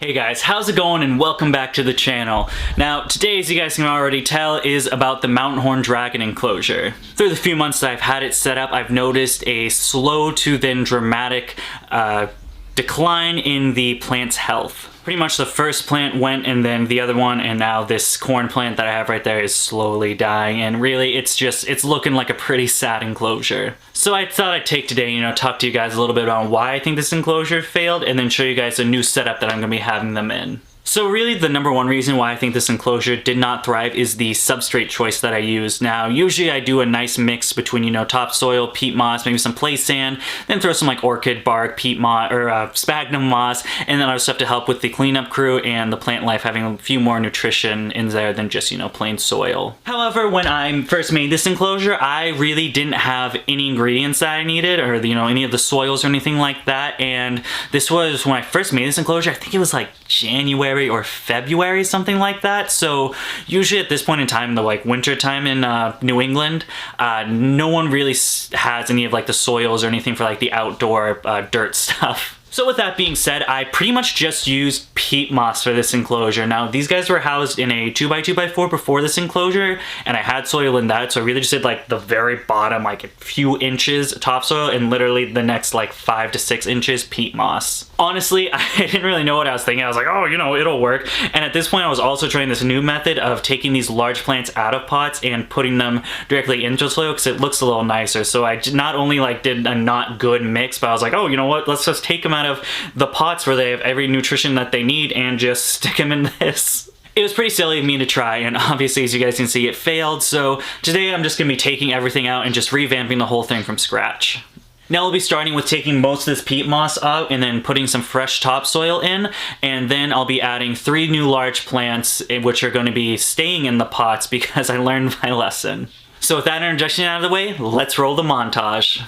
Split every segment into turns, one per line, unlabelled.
Hey guys, how's it going and welcome back to the channel. Now, today, as you guys can already tell, is about the Mountain Horn Dragon Enclosure. Through the few months that I've had it set up, I've noticed a slow to then dramatic decline in the plant's health. Pretty much the first plant went and then the other one, and now this corn plant that I have right there is slowly dying, and really it's looking like a pretty sad enclosure. So I thought I'd take today, talk to you guys a little bit about why I think this enclosure failed, and then show you guys a new setup that I'm going to be having them in. So really the number one reason why I think this enclosure did not thrive is the substrate choice that I used. Now usually I do a nice mix between topsoil, peat moss, maybe some play sand, then throw some like orchid bark, peat moss, or sphagnum moss, and then I just have to help with the cleanup crew and the plant life having a few more nutrition in there than just plain soil. However, when I first made this enclosure, I really didn't have any ingredients that I needed, or any of the soils or anything like that, and this was when I first made this enclosure. I think it was like January or February, something like that. So usually at this point in time, the winter time in New England, no one really has any of the soils or anything for the outdoor dirt stuff. So with that being said, I pretty much just used peat moss for this enclosure. Now these guys were housed in a 2x2x4 before this enclosure, and I had soil in that, so I really just did the very bottom, a few inches topsoil, and literally the next 5 to 6 inches peat moss. Honestly, I didn't really know what I was thinking. I was like, oh, it'll work. And at this point I was also trying this new method of taking these large plants out of pots and putting them directly into soil because it looks a little nicer. So I not only did a not good mix, but I was like, oh, you know what, let's just take them out of the pots where they have every nutrition that they need and just stick them in this. It was pretty silly of me to try, and obviously, as you guys can see, it failed. So today I'm just going to be taking everything out and just revamping the whole thing from scratch. Now we'll be starting with taking most of this peat moss out and then putting some fresh topsoil in, and then I'll be adding 3 new large plants which are going to be staying in the pots because I learned my lesson. So with that introduction out of the way, let's roll the montage.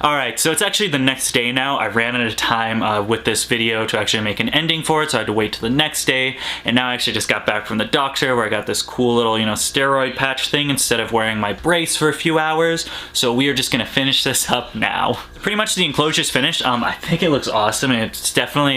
Alright, so it's actually the next day now. I ran out of time with this video to actually make an ending for it, so I had to wait till the next day. And now I actually just got back from the doctor where I got this cool little, steroid patch thing instead of wearing my brace for a few hours. So we are just gonna finish this up now. Pretty much the enclosure's finished. I think it looks awesome. It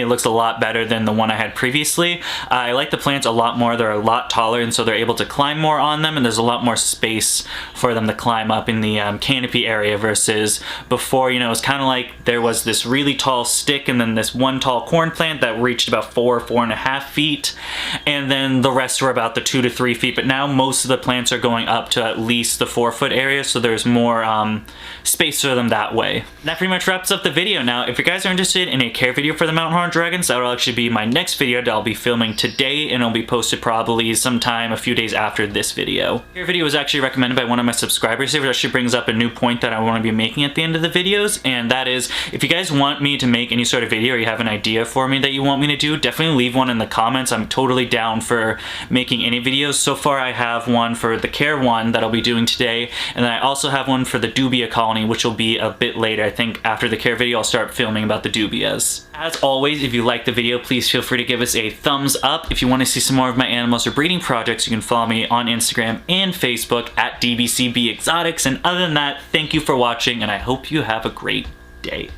looks a lot better than the one I had previously. I like the plants a lot more. They're a lot taller, and so they're able to climb more on them, and there's a lot more space for them to climb up in the canopy area versus before, it was kind of like there was this really tall stick and then this one tall corn plant that reached about 4.5 feet, and then the rest were about the 2 to 3 feet. But now most of the plants are going up to at least the 4-foot area, so there's more space for them that way. That pretty much wraps up the video. Now, if you guys are interested in a care video for the mountain horn dragons, that will actually be my next video that I'll be filming today, and it'll be posted probably sometime a few days after this video. Care video was actually recommended by one of my subscribers here, which actually brings up a new point that I want to be making at the end of the videos, and that is, if you guys want me to make any sort of video or you have an idea for me that you want me to do, definitely leave one in the comments. I'm totally down for making any videos. So far I have one for the care one that I'll be doing today, and then I also have one for the dubia colony, which will be a bit later. I think after the care video I'll start filming about the dubias. As always, if you like the video, please feel free to give us a thumbs up. If you want to see some more of my animals or breeding projects, you can follow me on Instagram and Facebook at DBCB Exotics. And other than that, thank you for watching, and I hope you have a great day.